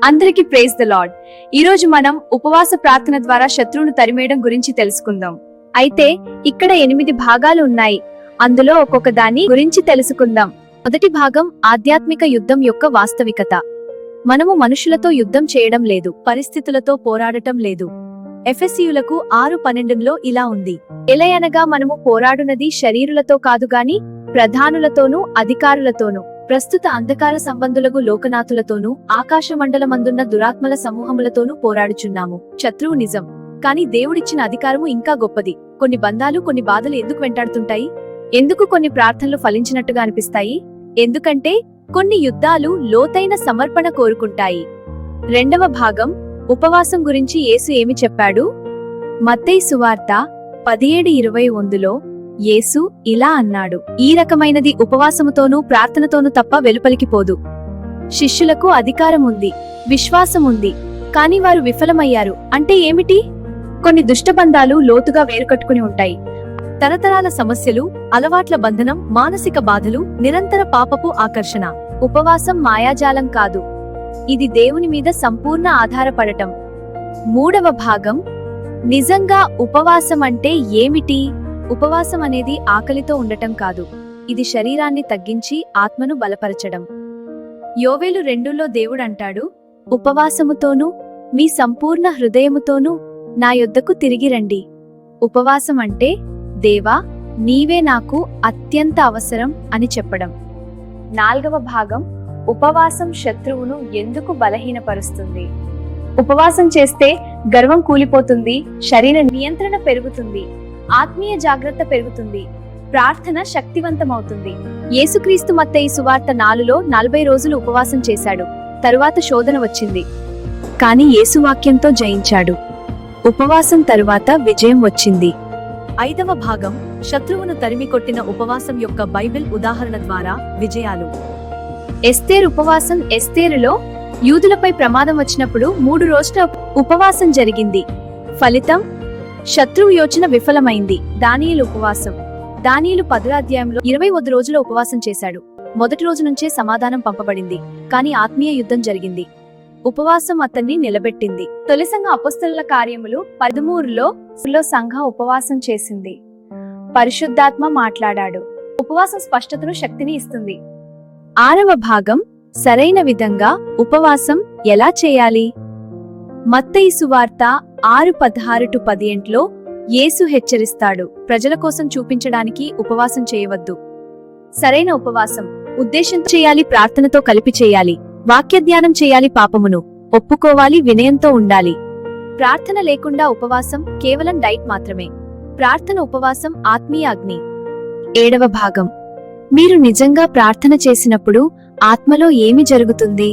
అందరికీ praise the lord. ఈరోజు మనం ఉపవాస ప్రార్థన ద్వారా శత్రువును తరిమేయడం గురించి తెలుసుకుందాం. అయితే ఇక్కడ 8 భాగాలు ఉన్నాయి. అందులో ఒక్కొక్క దాని గురించి తెలుసుకుందాం. మొదటి భాగం ఆధ్యాత్మిక యుద్ధం యొక్క వాస్తవికత. మనము మనుషులతో యుద్ధం చేయడం లేదు, పరిస్థితులతో పోరాడటం లేదు. ఎఫెసీయులకు 6:12లో ఇలా ఉంది, ఎలయనగా మనము పోరాడునది శరీరులతో కాదు గాని ప్రధానులతోనూ అధికారులతోనూ, ప్రస్తుత అంధకార సంబంధులకు లోకనాథులతోనూ, ఆకాశమండలమందున్న దురాత్మల సమూహములతోనూ పోరాడుచున్నాము. శత్రువు నిజం, కాని దేవుడిచ్చిన అధికారము ఇంకా గొప్పది. కొన్ని బంధాలు, కొన్ని బాధలు ఎందుకు వెంటాడుతుంటాయి? ఎందుకు కొన్ని ప్రార్థనలు ఫలించినట్టుగా అనిపిస్తాయి? ఎందుకంటే కొన్ని యుద్ధాలు లోతైన సమర్పణ కోరుకుంటాయి. రెండవ భాగం ఉపవాసం గురించి యేసు ఏమి చెప్పాడు? మత్తయి సువార్త 17:21లో యేసు ఇలా అన్నాడు, ఈ రకమైనది ఉపవాసముతోనూ ప్రార్థనతోనూ తప్ప వెలుపలికి పోదు. శిష్యులకు అధికారం ఉంది, విశ్వాసం ఉంది, కాని వారు విఫలమయ్యారు. అంటే ఏమిటి? కొన్ని దుష్టబంధాలు లోతుగా వేరుకట్టుకుని ఉంటాయి. తరతరాల సమస్యలు, అలవాట్ల బంధనం, మానసిక బాధలు, నిరంతర పాపపు ఆకర్షణ. ఉపవాసం మాయాజాలం కాదు, ఇది దేవుని మీద సంపూర్ణ ఆధారపడటం. మూడవ భాగం నిజంగా ఉపవాసం అంటే ఏమిటి? ఉపవాసం అనేది ఆకలితో ఉండటం కాదు, ఇది శరీరాన్ని తగ్గించి ఆత్మను బలపరచడం. యోవేలు 2లో దేవుడంటాడు, ఉపవాసముతోనూ మీ సంపూర్ణ హృదయముతోనూ నా యొద్దకు తిరిగి రండి. ఉపవాసం అంటే దేవా, నీవే నాకు అత్యంత అవసరం అని చెప్పడం. నాల్గవ భాగం ఉపవాసం శత్రువును ఎందుకు బలహీనపరుస్తుంది? ఉపవాసం చేస్తే గర్వం కూలిపోతుంది, శరీర నియంత్రణ పెరుగుతుంది, ఆత్మీయ జాగ్రత్త పెరుగుతుంది, ప్రార్థన శక్తివంతమవుతుంది. యేసుక్రీస్తు మత్తయి సువార్త 4లో 40 రోజులు ఉపవాసం చేశాడు. తరువాత శోధన వచ్చింది, కాని యేసు వాక్యంతో జయించాడు. ఉపవాసం తరువాత విజయం వచ్చింది. ఐదవ భాగం శత్రువును తరిమికొట్టిన ఉపవాసం యొక్క బైబిల్ ఉదాహరణ ద్వారా విజయాలు. ఎస్తేరు ఉపవాసం. ఎస్తేరులో యూదులపై ప్రమాదం వచ్చినప్పుడు 3 రోజుల ఉపవాసం జరిగింది. ఫలితం శత్రువు యోచన విఫలమైంది. దానియేలు ఉపవాసం. దానియేలు 10వ అధ్యాయంలో 21 రోజుల ఉపవాసం చేశాడు. మొదటి రోజు నుంచే సమాధానం పంపబడింది, కాని ఆత్మీయ యుద్ధం జరిగింది. ఉపవాసం అతన్ని నిలబెట్టింది. తొలి సంఘ అపొస్తలుల కార్యములు 13లో సంఘం ఉపవాసం చేసింది. పరిశుద్ధాత్మ మాట్లాడాడు. ఉపవాసం స్పష్టతను, శక్తిని ఇస్తుంది. ఆరవ భాగం సరైన విధంగా ఉపవాసం ఎలా చేయాలి? మత్తయి సువార్త 6:16-18లో యేసు హెచ్చరిస్తాడు, ప్రజల కోసం చూపించడానికి ఉపవాసం చేయవద్దు. సరైన ఉపవాసం ఉద్దేశంతో చేయాలి, ప్రార్థనతో కలిపి చేయాలి, వాక్యధ్యానం చేయాలి, పాపమును ఒప్పుకోవాలి, వినయంతో ఉండాలి. ప్రార్థన లేకుండా ఉపవాసం కేవలం డైట్ మాత్రమే. ప్రార్థన ఉపవాసం ఆత్మీయ అగ్ని. ఏడవ భాగం మీరు నిజంగా ప్రార్థన చేసినప్పుడు ఆత్మలో ఏమి జరుగుతుంది?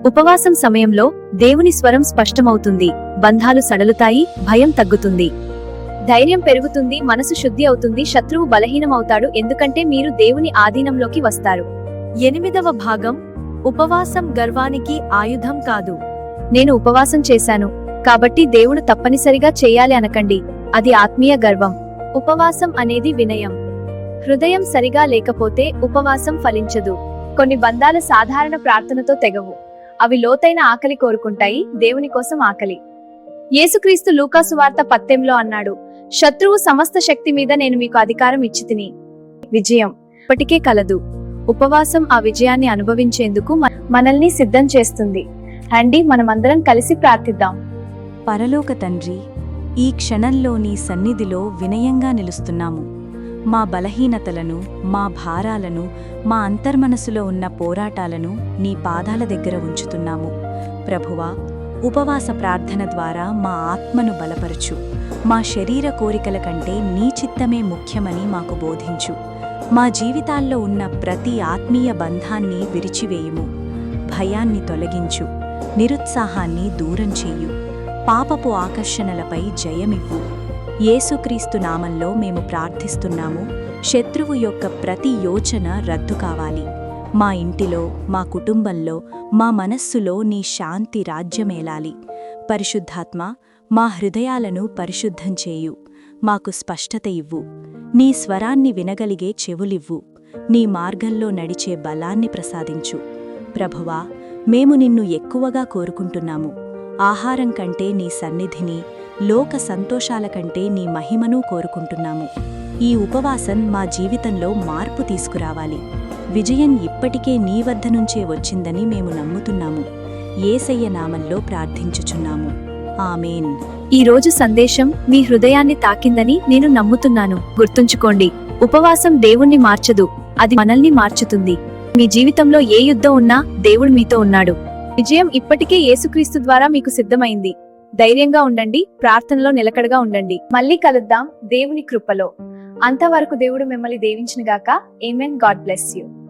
ఉపవాసం సమయంలో దేవుని స్వరం స్పష్టమవుతుంది, బంధాలు సడలుతాయి, భయం తగ్గుతుంది, ధైర్యం పెరుగుతుంది, మనసు శుద్ధి అవుతుంది, శత్రువు బలహీనమవుతాడు, ఎందుకంటే మీరు దేవుని ఆధీనంలోకి వస్తారు. ఎనిమిదవ భాగం ఉపవాసం గర్వానికి ఆయుధం కాదు. నేను ఉపవాసం చేశాను కాబట్టి దేవుడు తప్పనిసరిగా చేయాలి అనకండి, అది ఆత్మీయ గర్వం. ఉపవాసం అనేది వినయం. హృదయం సరిగా లేకపోతే ఉపవాసం ఫలించదు. కొన్ని బంధాలు సాధారణ ప్రార్థనతో తెగవు, అవి లోతైన ఆకలి కోరుకుంటాయి, దేవుని కోసం ఆకలి. యేసుక్రీస్తు లూకా సువార్త 10లో అన్నాడు, శత్రువు సమస్త శక్తి మీద నేను మీకు అధికారం ఇచ్చితిని. విజయం ఇప్పటికే కలదు. ఉపవాసం ఆ విజయాన్ని అనుభవించేందుకు మనల్ని సిద్ధం చేస్తుంది. రండి మనమందరం కలిసి ప్రార్థిద్దాం. పరలోక తండ్రి, ఈ క్షణంలో నీ సన్నిధిలో వినయంగా నిలుస్తున్నాము. మా బలహీనతలను, మా భారాలను, మా అంతర్మనసులో ఉన్న పోరాటాలను నీ పాదాల దగ్గర ఉంచుతున్నాము. ప్రభువా, ఉపవాస ప్రార్థన ద్వారా మా ఆత్మను బలపరచు. మా శరీర కోరికల కంటే నీ చిత్తమే ముఖ్యమని మాకు బోధించు. మా జీవితాల్లో ఉన్న ప్రతి ఆత్మీయ బంధాన్ని విరిచివేయుము. భయాన్ని తొలగించు, నిరుత్సాహాన్ని దూరం చెయ్యు, పాపపు ఆకర్షణలపై జయమివ్వు. యేసుక్రీస్తు నామంలో మేము ప్రార్థిస్తున్నాము. శత్రువు యొక్క ప్రతి యోచన రద్దు కావాలి. మా ఇంటిలో, మా కుటుంబంలో, మా మనస్సులో నీ శాంతి రాజ్యమేలాలి. పరిశుద్ధాత్మ, మా హృదయాలను పరిశుద్ధం చేయు. మాకు స్పష్టత ఇవ్వు. నీ స్వరాన్ని వినగలిగే చెవులివ్వు. నీ మార్గంలో నడిచే బలాన్ని ప్రసాదించు. ప్రభువా, మేము నిన్ను ఎక్కువగా కోరుకుంటున్నాము. ఆహారం కంటే నీ సన్నిధిని, లోక సంతోషాల కంటే నీ మహిమను కోరుకుంటున్నాము. ఈ ఉపవాసం మా జీవితంలో మార్పు తీసుకురావాలి. విజయం ఇప్పటికే నీ వద్ద నుంచే వచ్చిందని మేము నమ్ముతున్నాము. యేసయ్య నామంలో ప్రార్థించుచున్నాము. ఆమేన్. ఈ రోజు సందేశం మీ హృదయాన్ని తాకిందని నేను నమ్ముతున్నాను. గుర్తుంచుకోండి, ఉపవాసం దేవుణ్ణి మార్చదు, అది మనల్ని మార్చుతుంది. మీ జీవితంలో ఏ యుద్ధం ఉన్నా దేవుడు మీతో ఉన్నాడు. విజయం ఇప్పటికే యేసుక్రీస్తు ద్వారా మీకు సిద్ధమైంది. ధైర్యంగా ఉండండి, ప్రార్థనలో నిలకడగా ఉండండి. మళ్ళీ కలుద్దాం దేవుని కృపలో. అంతవరకు దేవుడు మిమ్మల్ని దీవించునుగాక. ఆమేన్. God bless you.